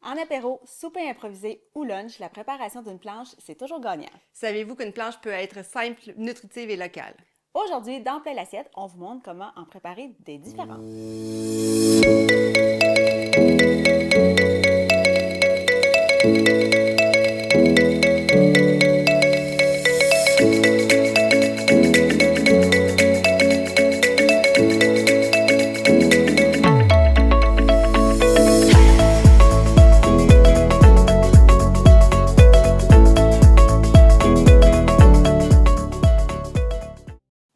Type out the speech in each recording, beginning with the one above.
En apéro, souper improvisé ou lunch, la préparation d'une planche, c'est toujours gagnant. Savez-vous qu'une planche peut être simple, nutritive et locale? Aujourd'hui, dans Plein l'assiette, on vous montre comment en préparer des différentes.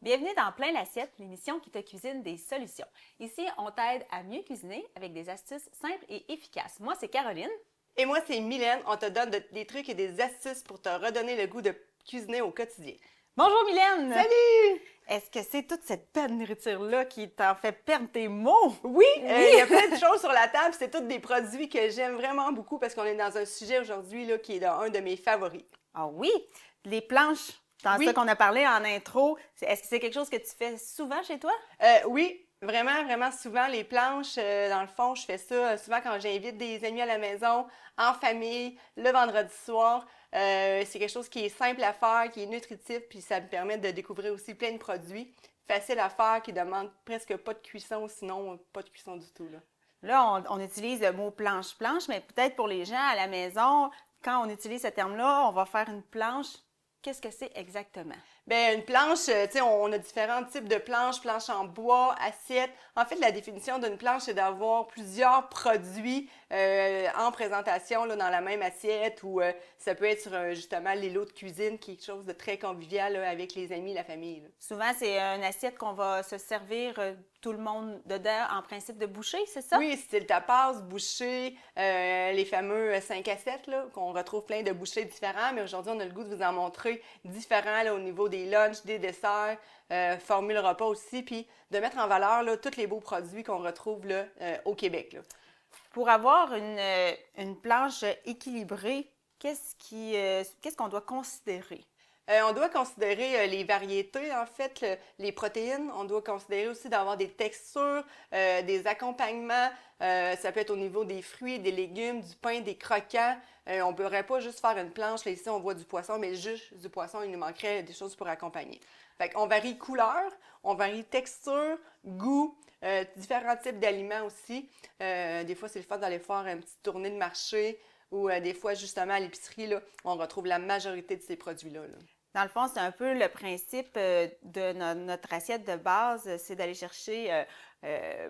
Bienvenue dans Plein l'assiette, l'émission qui te cuisine des solutions. Ici, on t'aide à mieux cuisiner avec des astuces simples et efficaces. Moi, c'est Caroline. Et moi, c'est Mylène. On te donne des trucs et des astuces pour te redonner le goût de cuisiner au quotidien. Bonjour Mylène! Salut! Est-ce que c'est toute cette belle nourriture-là qui t'en fait perdre tes mots? Oui, il y a plein de choses sur la table. C'est tous des produits que j'aime vraiment beaucoup parce qu'on est dans un sujet aujourd'hui là, qui est un de mes favoris. Ah oui, les planches, dans Oui. ça qu'on a parlé en intro, est-ce que c'est quelque chose que tu fais souvent chez toi? Oui, vraiment, vraiment souvent. Les planches, dans le fond, je fais ça souvent quand j'invite des amis à la maison, en famille, le vendredi soir. C'est quelque chose qui est simple à faire, qui est nutritif, puis ça me permet de découvrir aussi plein de produits. Facile à faire, qui demande presque pas de cuisson, sinon pas de cuisson du tout, là. Là, on utilise le mot planche-planche, mais peut-être pour les gens à la maison, quand on utilise ce terme-là, on va faire une planche. Qu'est-ce que c'est exactement? Bien, une planche, tu sais, on a différents types de planches, planches en bois, assiettes. En fait, la définition d'une planche, c'est d'avoir plusieurs produits en présentation là, dans la même assiette ou ça peut être sur justement les lots de cuisine, quelque chose de très convivial là, avec les amis, la famille, là. Souvent, c'est une assiette qu'on va se servir tout le monde dedans en principe de bouchée, c'est ça? Oui, style tapas, bouchée, les fameux 5 à 7, là, qu'on retrouve plein de bouchées différents, mais aujourd'hui, on a le goût de vous en montrer différents là, au niveau des lunchs, des desserts, formule repas aussi, puis de mettre en valeur là, tous les beaux produits qu'on retrouve là, au Québec, là. Pour avoir une planche équilibrée, qu'est-ce qu'on doit considérer? On doit considérer les variétés, en fait, les protéines. On doit considérer aussi d'avoir des textures, des accompagnements. Ça peut être au niveau des fruits, des légumes, du pain, des croquants. On ne pourrait pas juste faire une planche. Là, ici, on voit du poisson, mais juste du poisson, il nous manquerait des choses pour accompagner. Fait qu'on varie couleur, on varie texture, goût, différents types d'aliments aussi. Des fois, c'est le fun d'aller faire une petite tournée de marché ou des fois, justement, à l'épicerie, là, on retrouve la majorité de ces produits-là, là. Dans le fond, c'est un peu le principe de notre assiette de base, c'est d'aller chercher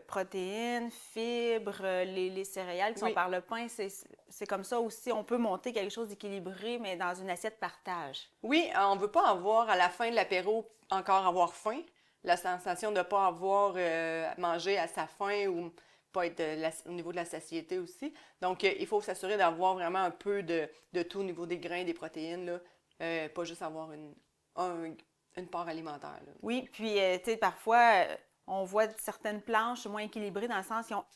protéines, fibres, les céréales qui sont Oui. par le pain. C'est comme ça aussi, on peut monter quelque chose d'équilibré, mais dans une assiette partage. Oui, on ne veut pas avoir à la fin de l'apéro encore avoir faim, la sensation de ne pas avoir mangé à sa faim ou pas être au niveau de la satiété aussi. Donc, il faut s'assurer d'avoir vraiment un peu de tout au niveau des grains, des protéines, là. Pas juste avoir une part alimentaire, là. Oui, puis tu sais, parfois, on voit certaines planches moins équilibrées dans le sens qu'ils ont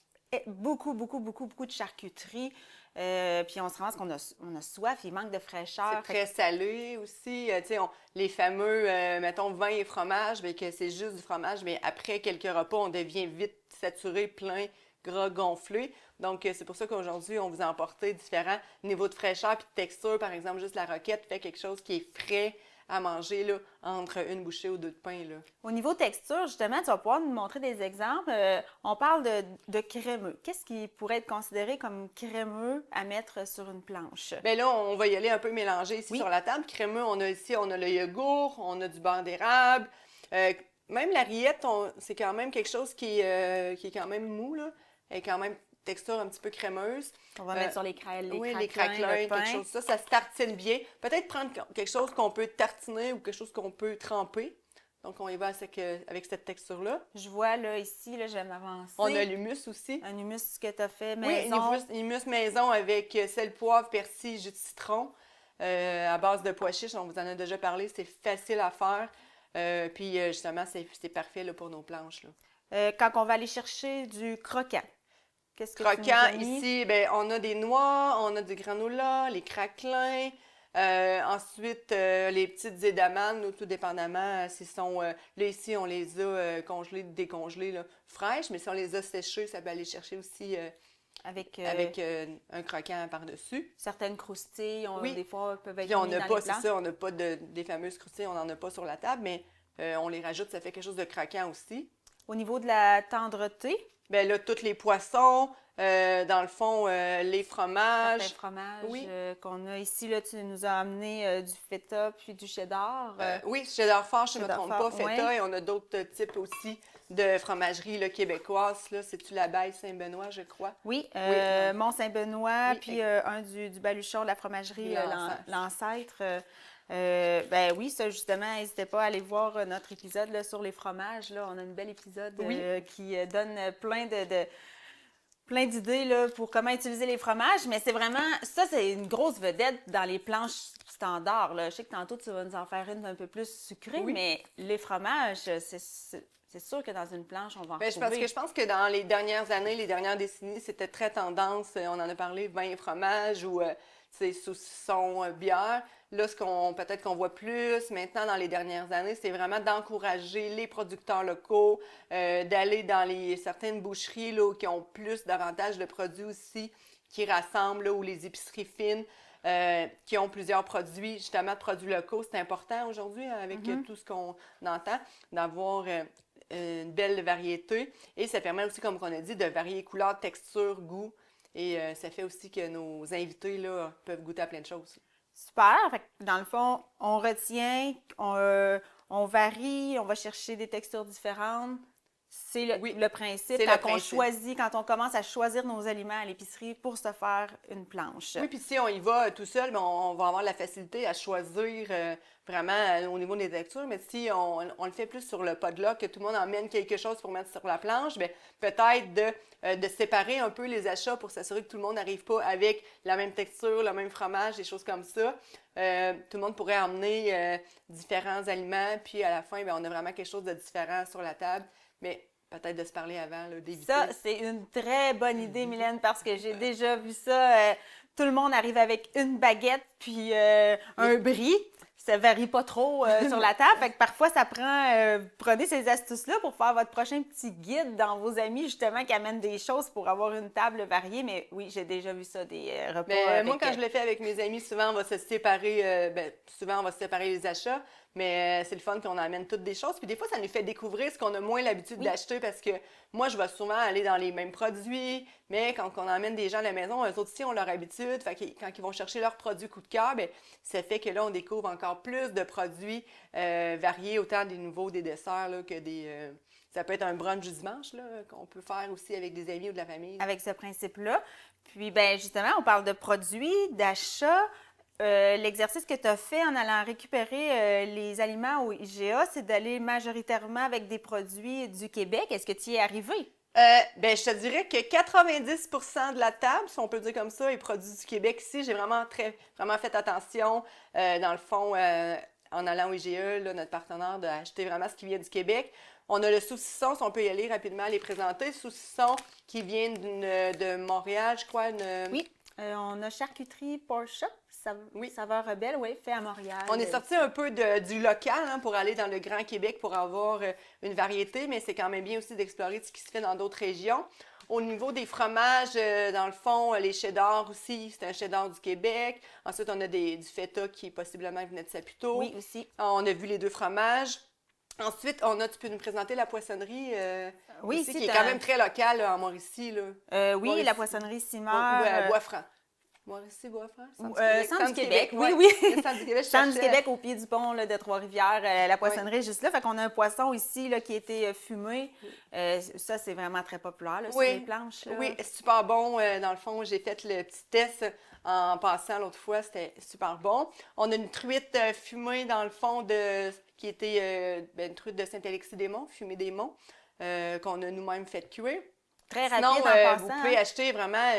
beaucoup de charcuterie. Puis on se rend compte qu'on a soif, il manque de fraîcheur. C'est très salé aussi. Tu sais, les fameux, mettons, vin et fromage, bien que c'est juste du fromage, mais après quelques repas, on devient vite saturé, plein, gras, gonflé. Donc, c'est pour ça qu'aujourd'hui, on vous a emporté différents niveaux de fraîcheur puis de texture. Par exemple, juste la roquette fait quelque chose qui est frais à manger là, entre une bouchée ou deux de pain, là. Au niveau texture, justement, tu vas pouvoir nous montrer des exemples. On parle de crémeux. Qu'est-ce qui pourrait être considéré comme crémeux à mettre sur une planche? Bien là, on va y aller un peu mélanger ici Oui. sur la table. Crémeux, on a ici, on a le yogourt, on a du beurre d'érable. Même la rillette, c'est quand même quelque chose qui est quand même mou, là. Elle est quand même texture un petit peu crémeuse. On va mettre sur les Oui, les craquelins, craquelins, le pain. quelque chose ça se tartine bien. Peut-être prendre quelque chose qu'on peut tartiner ou quelque chose qu'on peut tremper. Donc, on y va avec cette texture-là. Je vois là, ici, là, je vais m'avancer. On a l'humus aussi. Un humus que tu as fait Oui, maison. humus maison avec sel, poivre, persil, jus de citron à base de pois chiches. On vous en a déjà parlé, c'est facile à faire. Puis justement, c'est parfait là, pour nos planches, là. Quand on va aller chercher du croquant, qu'est-ce que tu nous Croquant, as mis? ici, ben, on a des noix, on a du granola, les craquelins. Ensuite, les petites édamames, là, tout dépendamment, s'ils sont... là, ici, on les a congelées, décongelées, là, fraîches, mais si on les a séchées, ça peut aller chercher aussi avec, avec un croquant par-dessus. certaines croustilles. Oui. Des fois, peuvent être Puis on mis n'a dans pas, les c'est plans. ça, on n'a pas des fameuses croustilles, on n'en a pas sur la table, mais on les rajoute, ça fait quelque chose de croquant aussi. Au niveau de la tendreté, Ben là, tous les poissons, dans le fond, les fromages. certains fromages Oui. qu'on a ici, là, tu nous as amené du feta puis du cheddar. Oui, cheddar fort, je ne me cheddar trompe fort, pas, feta, ouais. et on a d'autres types aussi de fromagerie là, québécoise. Là, c'est-tu l'abeille Saint-Benoît, je crois? Oui, Oui, Mont-Saint-Benoît, oui, puis un du Baluchon de la fromagerie l'ancêtre. l'Ancêtre. Ben oui, ça justement, n'hésitez pas à aller voir notre épisode là, sur les fromages. Là. On a un bel épisode Oui. qui donne plein d'idées là, pour comment utiliser les fromages. Mais c'est vraiment, ça c'est une grosse vedette dans les planches standards. Là. Je sais que tantôt tu vas nous en faire une un peu plus sucrée, Oui. mais les fromages, c'est sûr que dans une planche, on va en Ben, parce retrouver. que je pense que dans les dernières années, les dernières décennies, c'était très tendance. On en a parlé, vin et fromage ou saucisson, bière. Là, peut-être qu'on voit plus maintenant dans les dernières années, c'est vraiment d'encourager les producteurs locaux, d'aller dans certaines boucheries là, qui ont davantage de produits aussi, qui rassemblent, là, ou les épiceries fines. Qui ont plusieurs produits, justement, de produits locaux. C'est important aujourd'hui, avec tout ce qu'on entend, d'avoir une belle variété. Et ça permet aussi, comme on a dit, de varier couleurs, textures, goûts. Et ça fait aussi que nos invités là, peuvent goûter à plein de choses. Super. Fait que, dans le fond, on retient, on varie, on va chercher des textures différentes. C'est Oui, le principe c'est le principe. quand on commence à choisir nos aliments à l'épicerie pour se faire une planche. Oui, puis si on y va tout seul, ben, on va avoir la facilité à choisir vraiment au niveau des textures. Mais si on le fait plus sur le potluck, que tout le monde emmène quelque chose pour mettre sur la planche, bien, peut-être de séparer un peu les achats pour s'assurer que tout le monde n'arrive pas avec la même texture, le même fromage, des choses comme ça. Tout le monde pourrait emmener différents aliments, puis à la fin, bien, on a vraiment quelque chose de différent sur la table. Mais peut-être de se parler avant, là, d'éviter. Ça, c'est une très bonne idée, Mylène, parce que j'ai déjà vu ça. Tout le monde arrive avec une baguette puis un brie. Ça varie pas trop sur la table. Fait que parfois, ça prend... prenez ces astuces-là pour faire votre prochain petit guide dans vos amis, justement, qui amènent des choses pour avoir une table variée. Mais oui, j'ai déjà vu ça, des repas Mais avec... moi, quand je le fais avec mes amis, souvent, on va se séparer, souvent, on va se séparer les achats, mais c'est le fun qu'on amène toutes des choses. Puis des fois, ça nous fait découvrir ce qu'on a moins l'habitude d'acheter parce que moi, je vais souvent aller dans les mêmes produits, mais quand on emmène des gens à la maison, eux autres aussi ont leur habitude. Fait que quand ils vont chercher leurs produits coup de cœur, bien, ça fait que là, on découvre encore plus de produits variés, autant des nouveaux, des desserts, là, que des... ça peut être un brunch du dimanche, là, qu'on peut faire aussi avec des amis ou de la famille. Avec ce principe-là. Puis, ben justement, on parle de produits, d'achat. L'exercice que tu as fait en allant récupérer les aliments au IGA, c'est d'aller majoritairement avec des produits du Québec. Est-ce que tu y es arrivé? Ben, je te dirais que 90% de la table, si on peut dire comme ça, est produit du Québec ici. J'ai vraiment fait attention, dans le fond, en allant au IGA, là, notre partenaire, d'acheter vraiment ce qui vient du Québec. On a le saucisson, si on peut y aller rapidement, les présenter. Saucisson qui vient de Montréal, je crois. Oui, on a charcuterie Pork Shop, saveur rebelle, oui, fait à Montréal. On est sorti un peu du local pour aller dans le Grand Québec pour avoir une variété, mais c'est quand même bien aussi d'explorer ce qui se fait dans d'autres régions. Au niveau des fromages, dans le fond, les cheddar aussi, c'est un cheddar du Québec. Ensuite, on a du feta qui possiblement venait de Saputo. Oui, aussi. On a vu les deux fromages. Ensuite, tu peux nous présenter la poissonnerie oui, ici, qui est quand même très locale là, en Mauricie. Là. Oui, Mauricie. la poissonnerie Simard. Bois-Franc. Mauricie, Bois-Franc? Centre du Québec, oui. Centre du Québec, Centre du Québec, au pied du pont là, de Trois-Rivières. La poissonnerie est juste là. Fait qu'on a un poisson ici là, qui a été fumé. Ça, c'est vraiment très populaire là, sur les planches. Là. Oui, super bon. Dans le fond, j'ai fait le petit test en passant l'autre fois. C'était super bon. On a une truite fumée, dans le fond, qui était une truite de Saint-Alexis-des-Monts, fumée des Monts, qu'on a nous-mêmes fait cuire. Très rapide Sinon, en passant. vous pouvez acheter vraiment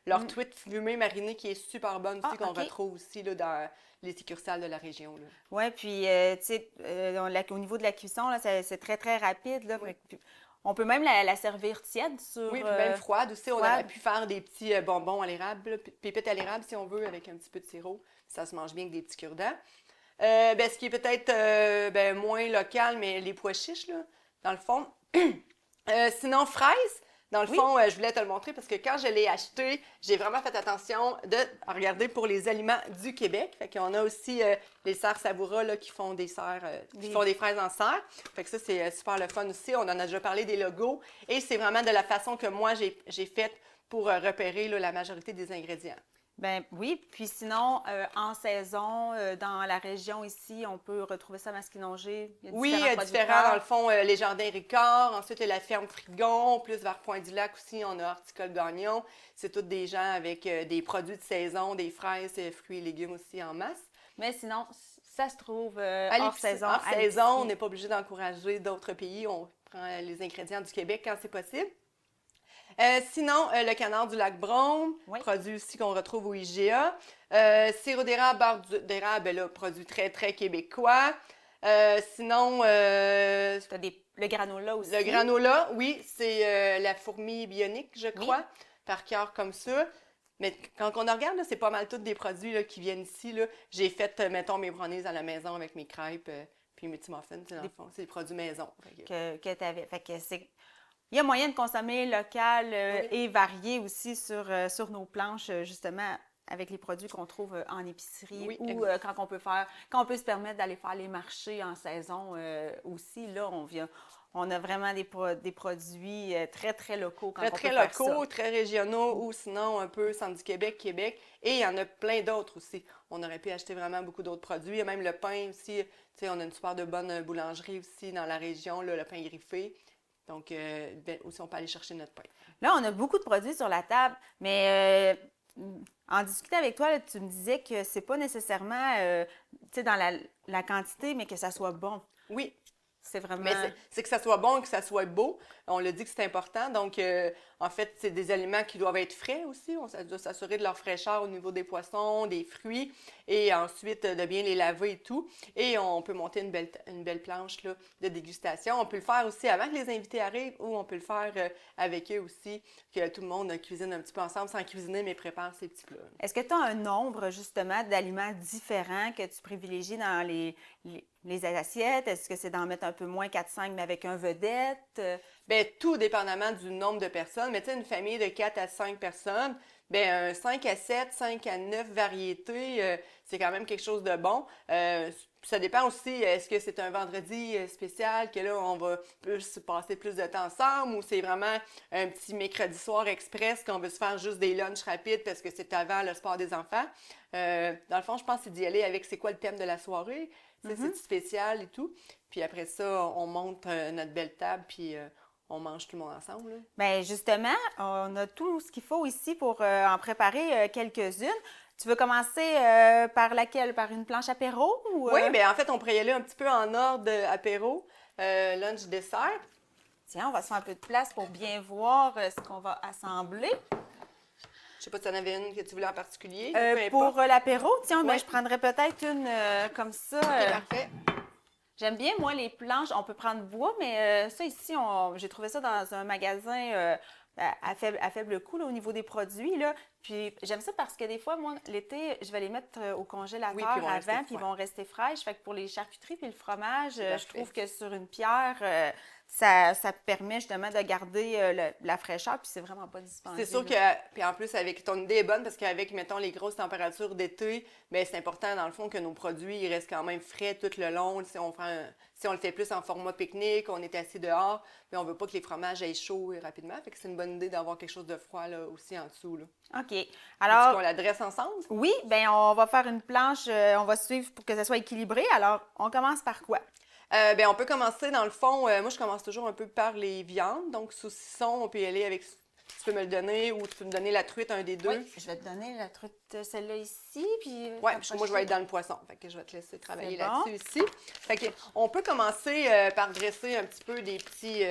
leur truite fumée marinée qui est super bonne aussi, qu'on retrouve aussi là, dans les succursales de la région. Oui, puis tu sais, au niveau de la cuisson, là, c'est très, très rapide. Là, on peut même la servir tiède sur... Oui, puis même froide aussi. On aurait pu faire des petits bonbons à l'érable, pépites à l'érable si on veut, avec un petit peu de sirop. Ça se mange bien avec des petits cure-dents. Ce qui est peut-être moins local, mais les pois chiches, là, dans le fond. Sinon, fraises. Dans le Oui. fond, je voulais te le montrer parce que quand je l'ai acheté, j'ai vraiment fait attention à regarder pour les aliments du Québec. Fait qu'on a aussi les serres Savoura là, qui font des serres, qui font des fraises en serre. Fait que ça, c'est super le fun aussi. On en a déjà parlé des logos. Et c'est vraiment de la façon que moi, j'ai faite pour repérer là, la majorité des ingrédients. Ben oui, puis sinon, en saison, dans la région ici, on peut retrouver ça à Masquinongé. Il y a Oui, différents différents, producteurs. dans le fond, les jardins Ricard, ensuite il y a la ferme Frigon, plus vers Pointe-du-Lac aussi, on a Horticole Gagnon. C'est tous des gens avec des produits de saison, des fraises, fruits et légumes aussi en masse. Mais sinon, ça se trouve À hors l'épicerie- saison. hors à saison, l'épicerie. on n'est pas obligé d'encourager d'autres pays, on prend les ingrédients du Québec quand c'est possible. Sinon, le canard du lac Brome, Oui. produit aussi qu'on retrouve au IGA. Sirop d'érable, beurre d'érable, ben là, produit très, très québécois. Sinon, T'as le granola aussi. le granola, oui, c'est la fourmi bionique, je crois, par cœur comme ça. Mais quand on en regarde, là, c'est pas mal tous des produits là, qui viennent ici. Là. J'ai fait, mettons, mes brownies à la maison avec mes crêpes, puis mes petits muffins, tu sais, dans le fond, c'est des produits maison. Fait que- que tu avais. Fait que c'est. Il y a moyen de consommer local Oui. et varié aussi sur nos planches, justement, avec les produits qu'on trouve en épicerie Oui, ou quand on peut se permettre d'aller faire les marchés en saison aussi. Là, on a vraiment des produits très, très locaux quand Très, on peut très faire locaux, ça. très régionaux ou sinon un peu centre du Québec, Québec. Et il y en a plein d'autres aussi. On aurait pu acheter vraiment beaucoup d'autres produits. Il y a même le pain aussi. Tu sais, on a une super de bonne boulangerie aussi dans la région, là, le pain griffé. Donc, aussi, on peut aller chercher notre pain. Là, on a beaucoup de produits sur la table, mais en discutant avec toi, là, tu me disais que c'est pas nécessairement tu sais, dans la quantité, mais que ça soit bon. Oui, C'est vraiment. mais c'est que ça soit bon, que ça soit beau. On l'a dit que c'est important. Donc, en fait, c'est des aliments qui doivent être frais aussi. On doit s'assurer de leur fraîcheur au niveau des poissons, des fruits, et ensuite de bien les laver et tout. Et on peut monter une belle planche là, de dégustation. On peut le faire aussi avant que les invités arrivent ou on peut le faire avec eux aussi, que tout le monde cuisine un petit peu ensemble sans cuisiner, mais prépare ses petits plats. Est-ce que tu as un nombre, justement, d'aliments différents que tu privilégies dans les assiettes? Est-ce que c'est d'en mettre un peu moins 4-5, mais avec un vedette? Bien, tout dépendamment du nombre de personnes. Mais tu sais, une famille de 4 à 5 personnes, bien, 5 à 7, 5 à 9 variétés, c'est quand même quelque chose de bon. Ça dépend aussi, est-ce que c'est un vendredi spécial, que là, on va passer plus de temps ensemble, ou c'est vraiment un petit mercredi soir express qu'on veut se faire juste des lunchs rapides parce que c'est avant le sport des enfants. Dans le fond, je pense que c'est d'y aller avec c'est quoi le thème de la soirée, c'est spécial et tout. Puis après ça, on monte notre belle table, puis on mange tout le monde ensemble. Là. Bien, justement, on a tout ce qu'il faut ici pour en préparer quelques-unes. Tu veux commencer par laquelle? Par une planche apéro? Ou, Oui, bien en fait, on pourrait y aller un petit peu en ordre apéro, lunch, dessert. Tiens, on va se faire un peu de place pour bien voir ce qu'on va assembler. Je sais pas si tu en avais une que tu voulais en particulier. Pour l'apéro, tiens, ben, Ouais. je prendrais peut-être une comme ça. Ok, parfait. J'aime bien, moi, les planches. On peut prendre bois, mais ça ici, j'ai trouvé ça dans un magasin à faible coût là, au niveau des produits. Là. Puis j'aime ça parce que des fois, moi, l'été, je vais les mettre au congélateur Oui, puis ils vont rester avant, puis ils frais. vont rester fraîches. Fait que pour les charcuteries puis le fromage, je Parfait. trouve que sur une pierre, ça permet justement de garder la fraîcheur, puis c'est vraiment pas dispendieux. C'est sûr là. que, puis en plus, avec ton idée est bonne parce qu'avec, mettons, les grosses températures d'été, bien, c'est important, dans le fond, que nos produits ils restent quand même frais tout le long. Si on le fait plus en format pique-nique, on est assis dehors, mais on veut pas que les fromages aient chaud rapidement. Fait que c'est une bonne idée d'avoir quelque chose de froid là, aussi en dessous. Là. OK. Veux-tu Alors, qu'on la dresse ensemble? oui, bien, on va faire une planche, on va suivre pour que ça soit équilibré. Alors, on commence par quoi? Bien, on peut commencer, dans le fond, moi, je commence toujours un peu par les viandes. Donc, saucisson, on peut y aller avec... Tu peux me le donner ou tu peux me donner la truite, un des deux. Oui, je vais te donner la truite, celle-là ici, puis... Oui, parce que moi, je vais être dans le poisson. Fait que je vais te laisser travailler C'est là-dessus ici. Fait que, on peut commencer par dresser un petit peu des petits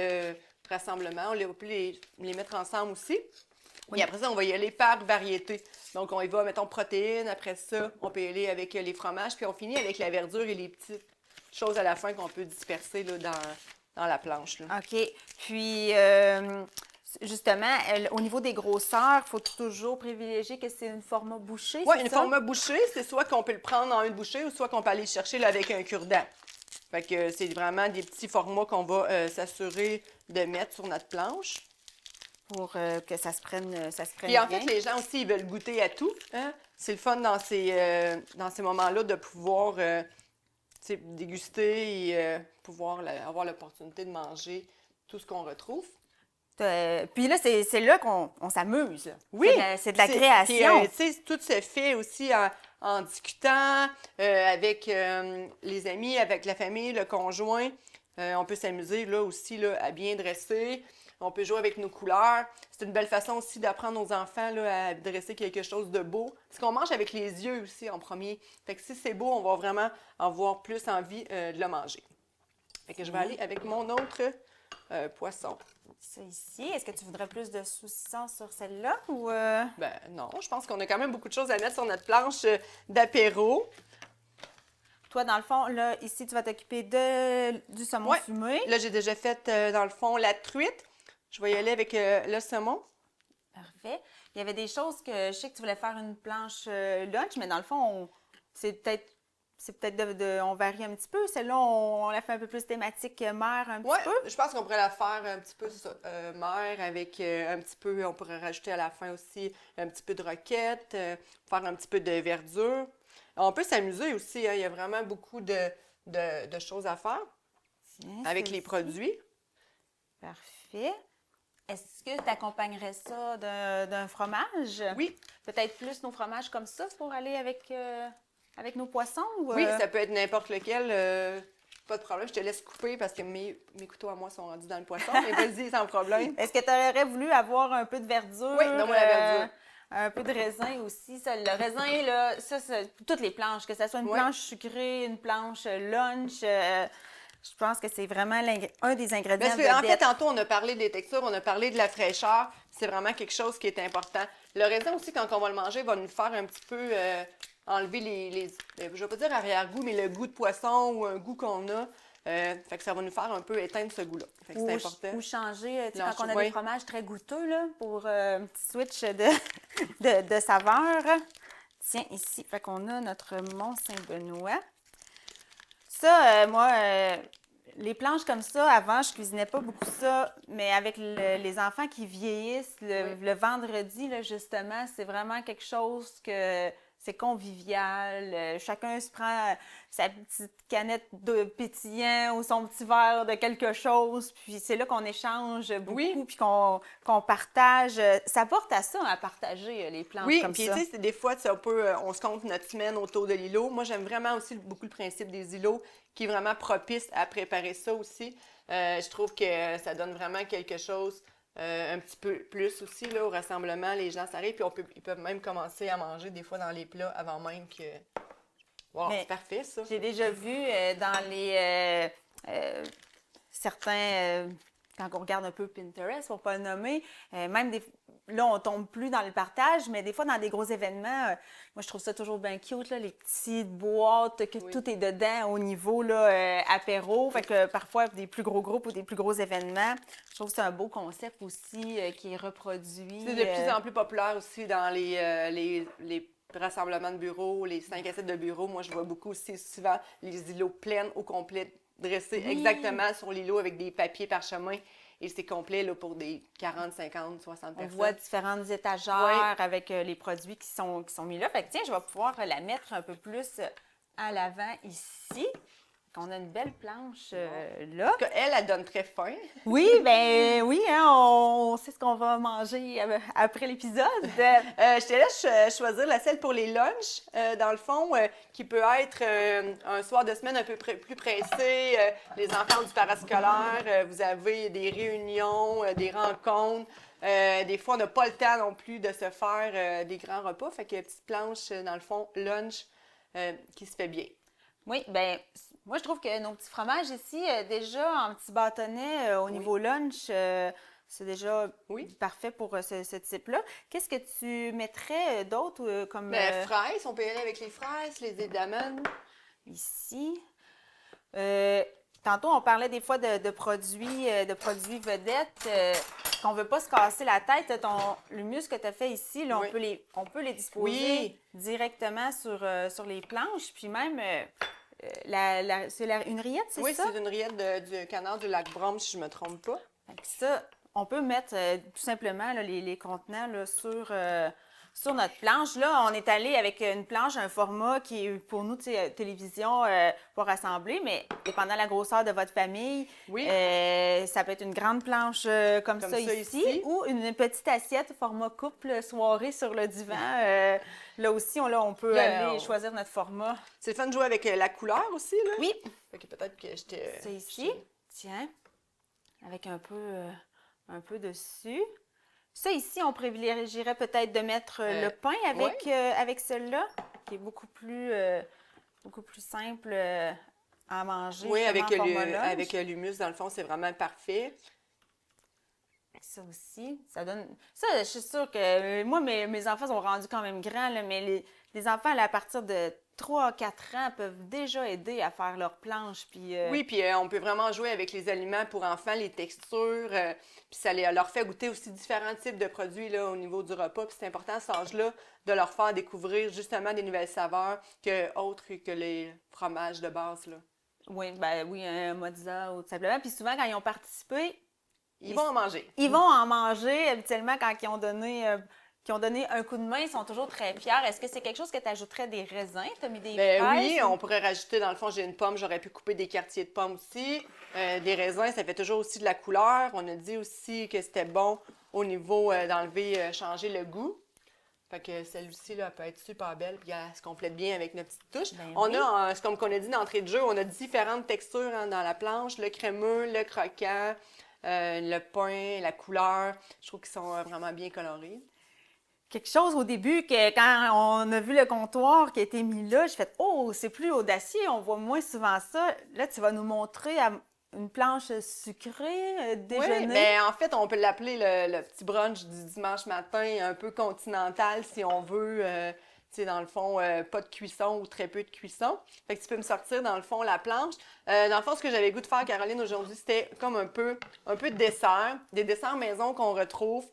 rassemblements. On peut les mettre ensemble aussi. Et après ça, on va y aller par variété. Donc, on y va, mettons, protéines. Après ça, on peut y aller avec les fromages. Puis, on finit avec la verdure et les petites choses à la fin qu'on peut disperser là, dans la planche. Là. OK. Puis, justement, au niveau des grosseurs, il faut toujours privilégier que c'est une format bouchée, Oui, c'est une ça? format bouchée, c'est soit qu'on peut le prendre en une bouchée ou soit qu'on peut aller le chercher là, avec un cure-dent. Fait que c'est vraiment des petits formats qu'on va s'assurer de mettre sur notre planche. pour que ça se prenne Et en bien. fait, les gens aussi, ils veulent goûter à tout. Hein? C'est le fun dans ces moments-là de pouvoir déguster et pouvoir avoir l'opportunité de manger tout ce qu'on retrouve. Puis là, c'est là qu'on s'amuse. Oui, C'est de la création. Puis, tu sais, tout se fait aussi en discutant avec les amis, avec la famille, le conjoint. On peut s'amuser là aussi là, à bien dresser. On peut jouer avec nos couleurs. C'est une belle façon aussi d'apprendre aux enfants là, à dresser quelque chose de beau. Parce qu'on mange avec les yeux aussi en premier. Fait que si c'est beau, on va vraiment avoir plus envie de le manger. Fait que je vais aller avec mon autre poisson. Ça ici, est-ce que tu voudrais plus de saucisson sur celle-là ou... Ben non, je pense qu'on a quand même beaucoup de choses à mettre sur notre planche d'apéro. Toi, dans le fond, là, ici, tu vas t'occuper du saumon fumé. Là, j'ai déjà fait, dans le fond, la truite. Je vais y aller avec le saumon. Parfait. Il y avait des choses que je sais que tu voulais faire une planche lunch, mais dans le fond, c'est peut-être on varie un petit peu. Celle-là, on la fait un peu plus thématique mer un petit peu. Je pense qu'on pourrait la faire un petit peu mer avec un petit peu, on pourrait rajouter à la fin aussi un petit peu de roquette, faire un petit peu de verdure. On peut s'amuser aussi, hein, il y a vraiment beaucoup de choses à faire avec les produits. Parfait. Est-ce que tu accompagnerais ça d'un fromage? Oui. Peut-être plus nos fromages comme ça pour aller avec nos poissons? Oui, ça peut être n'importe lequel. Pas de problème, je te laisse couper parce que mes couteaux à moi sont rendus dans le poisson. Mais vas-y, sans problème. Est-ce que tu aurais voulu avoir un peu de verdure? Oui, donne-moi la verdure. Un peu de raisin aussi. Le raisin, là, ça, c'est toutes les planches, que ce soit une planche sucrée, une planche lunch. Je pense que c'est vraiment un des ingrédients en fait, tantôt, on a parlé des textures, on a parlé de la fraîcheur. C'est vraiment quelque chose qui est important. Le raisin aussi, quand on va le manger, va nous faire un petit peu enlever je vais pas dire arrière-goût, mais le goût de poisson ou un goût qu'on a. Fait que ça va nous faire un peu éteindre ce goût-là. Fait que c'est important. Ou changer, tu sais, quand on a des fromages très goûteux, là, pour un petit switch de saveur. Tiens, ici, fait qu'on a notre Mont-Saint-Benoît. Ça, moi, les planches comme ça, avant, je cuisinais pas beaucoup ça, mais avec les enfants qui vieillissent, le vendredi, là, justement, c'est vraiment quelque chose que c'est convivial. Chacun se prend sa petite canette de pétillant ou son petit verre de quelque chose, puis c'est là qu'on échange beaucoup, puis qu'on partage. Ça porte à ça, à partager les planches comme ça. Oui, puis tu sais, des fois, on se compte notre semaine autour de l'îlot. Moi, j'aime vraiment aussi beaucoup le principe des îlots, qui est vraiment propice à préparer ça aussi. Je trouve que ça donne vraiment quelque chose un petit peu plus aussi là, au rassemblement. Les gens s'arrivent, puis ils peuvent même commencer à manger des fois dans les plats avant même que... Wow, c'est parfait, ça! J'ai déjà vu dans les... certains... quand on regarde un peu Pinterest, pour ne pas le nommer, même là, on tombe plus dans le partage, mais des fois, dans des gros événements, moi, je trouve ça toujours bien cute, là, les petites boîtes, que tout est dedans au niveau là, apéro. Fait que parfois, des plus gros groupes ou des plus gros événements, je trouve que c'est un beau concept aussi qui est reproduit. C'est de plus en plus populaire aussi dans les rassemblements de bureaux, les 5 à 7 de bureaux. Moi, je vois beaucoup aussi souvent les îlots pleins au complet, dressés exactement sur l'îlot avec des papiers parchemins. Et c'est complet là, pour des 40, 50, 60 personnes. On voit différentes étagères avec les produits qui sont mis là. Fait que tiens, je vais pouvoir la mettre un peu plus à l'avant ici. On a une belle planche là. Elle donne très faim. Oui, ben oui, hein, on sait ce qu'on va manger après l'épisode. Je te laisse choisir la selle pour les lunchs, dans le fond, qui peut être un soir de semaine un peu plus pressé. Les enfants du parascolaire, vous avez des réunions, des rencontres. Des fois, on n'a pas le temps non plus de se faire des grands repas. Fait qu'il y a une petite planche, dans le fond, lunch, qui se fait bien. Oui, bien, moi, je trouve que nos petits fromages ici, déjà en petits bâtonnets au niveau lunch, c'est déjà parfait pour ce type-là. Qu'est-ce que tu mettrais d'autre comme... fraises, on peut y aller avec les fraises, les édamons. Ici. Tantôt, on parlait des fois de produits vedettes qu'on ne veut pas se casser la tête. L'humus que tu as fait ici, là, on peut les disposer directement sur les planches. Puis même, c'est une rillette, c'est ça? Oui, c'est une rillette du canard du lac Brome, si je ne me trompe pas. Fait que ça, on peut mettre tout simplement là, les contenants là, sur notre planche. Là, on est allé avec une planche, un format qui est pour nous, tu sais, télévision pour rassembler, mais dépendant de la grosseur de votre famille, Oui. ça peut être une grande planche comme ça ici, ou une petite assiette format couple soirée sur le divan. Là aussi, on peut aller choisir notre format. C'est le fun de jouer avec la couleur aussi, là. Oui. Fait que peut-être que c'est ici. Tiens, avec un peu dessus. Ça, ici, on privilégierait peut-être de mettre le pain avec celui-là, qui est beaucoup plus simple à manger. Oui, avec l'humus, dans le fond, c'est vraiment parfait. Ça aussi, ça donne... Ça, je suis sûre que... Moi, mes enfants sont rendus quand même grands, là, mais les enfants, là, à partir de 3-4 ans, peuvent déjà aider à faire leur planche. Puis, Oui, puis on peut vraiment jouer avec les aliments pour enfants, les textures, puis ça leur fait goûter aussi différents types de produits là, au niveau du repas. Puis c'est important à cet âge-là de leur faire découvrir justement des nouvelles saveurs autres que les fromages de base, là. Oui, un mozza ou tout simplement. Puis souvent, quand ils ont participé... Ils vont en manger. Ils vont en manger. Habituellement, quand ils ont donné un coup de main, ils sont toujours très fiers. Est-ce que c'est quelque chose que tu ajouterais des raisins? Tu as mis des fraises? Oui, on pourrait rajouter, dans le fond, j'ai une pomme, j'aurais pu couper des quartiers de pommes aussi. Des raisins, ça fait toujours aussi de la couleur. On a dit aussi que c'était bon au niveau d'enlever, changer le goût. Fait que celle-ci, là, elle peut être super belle, puis elle se complète bien avec notre petite touche. Comme on a dit d'entrée de jeu, on a différentes textures dans la planche, le crémeux, le croquant, le pain, la couleur. Je trouve qu'ils sont vraiment bien colorés. Quelque chose au début, que quand on a vu le comptoir qui a été mis là, j'ai fait « Oh, c'est plus audacieux, on voit moins souvent ça. » Là, tu vas nous montrer une planche sucrée, déjeuner. Oui, mais en fait, on peut l'appeler le petit brunch du dimanche matin, un peu continental si on veut. Tu sais, dans le fond, pas de cuisson ou très peu de cuisson. Fait que tu peux me sortir, dans le fond, la planche. Dans le fond, ce que j'avais goût de faire, Caroline, aujourd'hui, c'était comme un peu de dessert. Des desserts maison qu'on retrouve.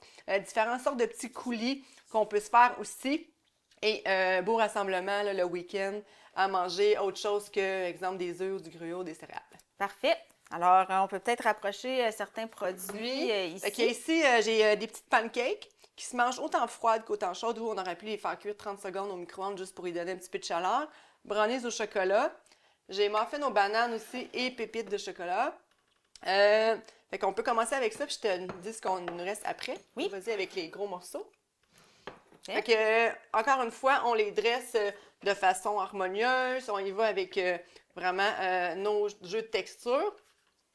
Différentes sortes de petits coulis qu'on peut se faire aussi. Et beau rassemblement, là, le week-end, à manger autre chose que, exemple, des œufs ou du gruau, des céréales. Parfait. Alors, on peut peut-être rapprocher certains produits ici. OK, ici, j'ai des petites pancakes qui se mangent autant froides qu'autant chaudes, où on aurait pu les faire cuire 30 secondes au micro-ondes juste pour y donner un petit peu de chaleur. Brownies au chocolat. J'ai muffins aux bananes aussi et pépites de chocolat. Fait qu'on peut commencer avec ça, puis je te dis ce qu'on nous reste après. Oui. Vas-y avec les gros morceaux. Okay. Fait que, encore une fois, on les dresse de façon harmonieuse. On y va avec vraiment nos jeux de texture.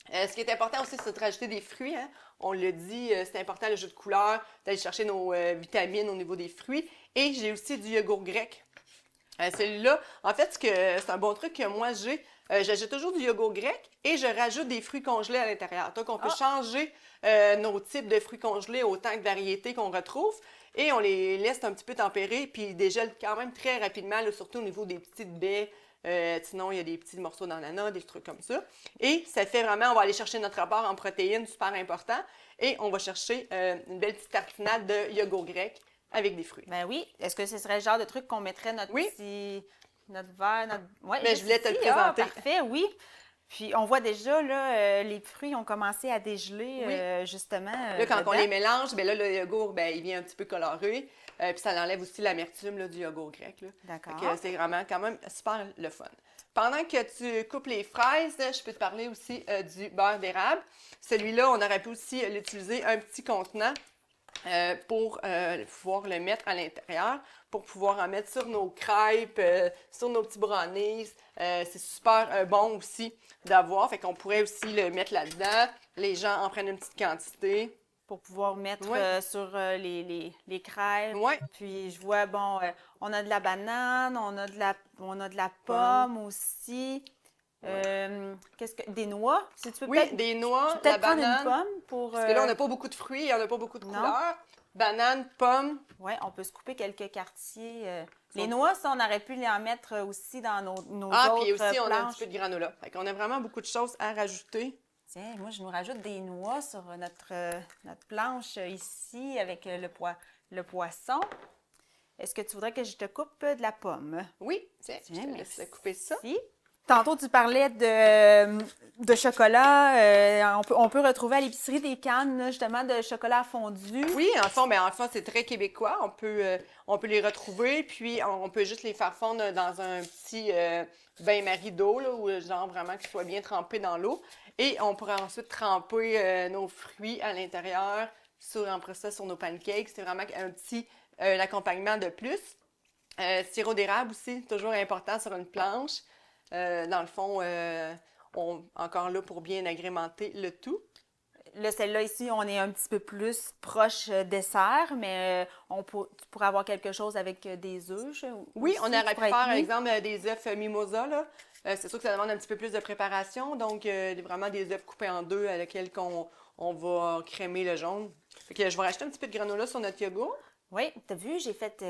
Ce qui est important aussi, c'est de rajouter des fruits. Hein? On le dit, c'est important le jeu de couleur, d'aller chercher nos vitamines au niveau des fruits. Et j'ai aussi du yogourt grec. Celui-là, en fait, c'est un bon truc que moi j'ai. J'ajoute toujours du yogourt grec et je rajoute des fruits congelés à l'intérieur. Donc, on peut changer nos types de fruits congelés autant que variétés qu'on retrouve. Et on les laisse un petit peu tempérer, puis ils dégèlent quand même très rapidement, là, surtout au niveau des petites baies. Sinon, il y a des petits morceaux d'ananas, des trucs comme ça. Et ça fait vraiment, on va aller chercher notre apport en protéines, super important. Et on va chercher une belle petite tartinade de yogourt grec avec des fruits. Ben oui. Est-ce que ce serait le genre de truc qu'on mettrait notre verre, Ouais, je voulais te le présenter. Parfait, oui. Puis on voit déjà, là, les fruits ont commencé à dégeler, justement. Là, quand dedans. on les mélange, bien là, le yogourt, bien, il vient un petit peu coloré. Puis ça enlève aussi l'amertume là, du yogourt grec. D'accord. C'est vraiment quand même super le fun. Pendant que tu coupes les fraises, je peux te parler aussi du beurre d'érable. Celui-là, on aurait pu aussi l'utiliser un petit contenant pour pouvoir le mettre à l'intérieur, pour pouvoir en mettre sur nos crêpes, sur nos petits brownies. C'est super bon aussi d'avoir. Fait qu'on pourrait aussi le mettre là-dedans. Les gens en prennent une petite quantité. Pour pouvoir mettre sur les crêpes. Ouais. Puis je vois, bon, on a de la banane, on a de la pomme aussi. Des noix? Si tu peux oui, des noix, la banane. Prendre une pomme pour... Parce que là, on n'a pas beaucoup de fruits, il n'y en a pas beaucoup de couleurs. Banane, pomme. Oui, on peut se couper quelques quartiers. Les noix, ça, on aurait pu les en mettre aussi dans nos autres puis aussi, on a un planches. petit peu de granola. Fait qu'on a vraiment beaucoup de choses à rajouter. Tiens, moi, je nous rajoute des noix sur notre planche ici avec le poisson. Est-ce que tu voudrais que je te coupe de la pomme? Oui, tiens je te laisse couper ça. Tantôt, tu parlais de chocolat. On peut retrouver à l'épicerie des cannes, là, justement, de chocolat fondu. Oui, en fond, c'est très québécois. On peut les retrouver, puis on peut juste les faire fondre dans un petit bain-marie d'eau, là, ou genre vraiment qu'ils soient bien trempés dans l'eau. Et on pourra ensuite tremper nos fruits à l'intérieur, après ça sur nos pancakes. C'est vraiment un petit accompagnement de plus. Sirop d'érable aussi, toujours important sur une planche. Dans le fond, encore là pour bien agrémenter le tout. Là, celle-là ici, on est un petit peu plus proche dessert, mais tu pourrais avoir quelque chose avec des œufs. Oui, aussi, on aurait qui pu pourrait faire, être par mis. exemple, des œufs mimosa, là. C'est sûr que ça demande un petit peu plus de préparation, donc vraiment des œufs coupés en deux à lesquels on va crémer le jaune. Fait que je vais rajouter un petit peu de granola sur notre yogourt. Oui, t'as vu, j'ai fait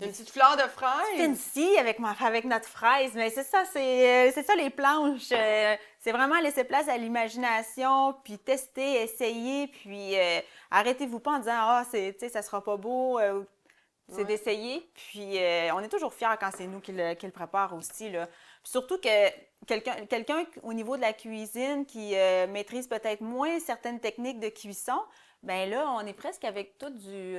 Une petite fleur de fraise. fancy avec notre fraise, mais c'est ça, c'est ça les planches. C'est vraiment laisser place à l'imagination, puis tester, essayer, puis arrêtez-vous pas en disant tu sais, ça sera pas beau. C'est Ouais. d'essayer, puis on est toujours fiers quand c'est nous qui le prépare aussi, là. Puis surtout que quelqu'un au niveau de la cuisine qui maîtrise peut-être moins certaines techniques de cuisson, ben là, on est presque avec tout du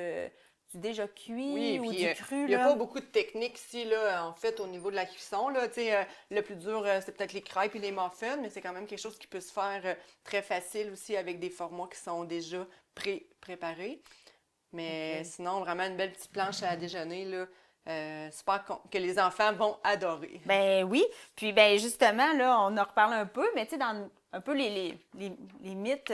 déjà cuit Oui, ou puis du cru, il n'y a là. pas beaucoup de techniques ici, là, en fait, au niveau de la cuisson. Là, tu sais, le plus dur, c'est peut-être les crêpes et les muffins, mais c'est quand même quelque chose qui peut se faire très facile aussi avec des formats qui sont déjà préparés. Mais Ok. sinon, vraiment une belle petite planche à déjeuner, là, super que les enfants vont adorer. Ben oui, puis ben justement, là, on en reparle un peu, mais tu sais, dans un peu les mythes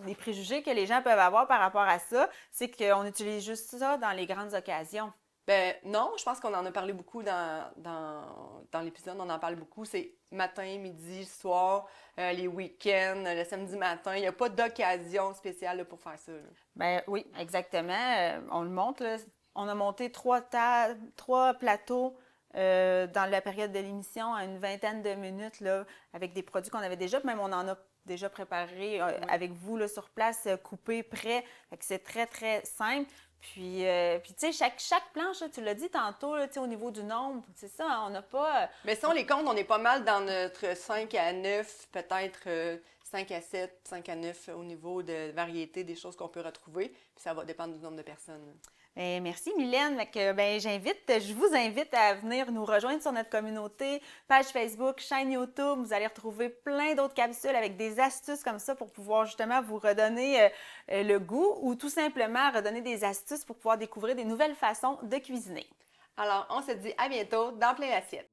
les préjugés que les gens peuvent avoir par rapport à ça, c'est qu'on utilise juste ça dans les grandes occasions. Ben non, je pense qu'on en a parlé beaucoup dans l'épisode, on en parle beaucoup. C'est matin, midi, soir, les week-ends, le samedi matin. Il n'y a pas d'occasion spéciale là, pour faire ça, là. Ben oui, exactement. On le montre, là. On a monté trois plateaux dans la période de l'émission à une vingtaine de minutes, là, avec des produits qu'on avait déjà. Puis même on en a déjà préparé Oui. avec vous là, sur place, coupé, prêt. Fait que c'est très, très simple. Puis tu sais, chaque planche, là, tu l'as dit tantôt, là, tu sais, au niveau du nombre, c'est ça, hein, on n'a pas... Mais si on les compte, on est pas mal dans notre 5 à 9, peut-être 5 à 7, 5 à 9 au niveau de variété des choses qu'on peut retrouver. Puis ça va dépendre du nombre de personnes. Merci Mylène. Fait que, je vous invite à venir nous rejoindre sur notre communauté, page Facebook, chaîne YouTube. Vous allez retrouver plein d'autres capsules avec des astuces comme ça pour pouvoir justement vous redonner le goût ou tout simplement redonner des astuces pour pouvoir découvrir des nouvelles façons de cuisiner. Alors, on se dit à bientôt dans Plein l'assiette.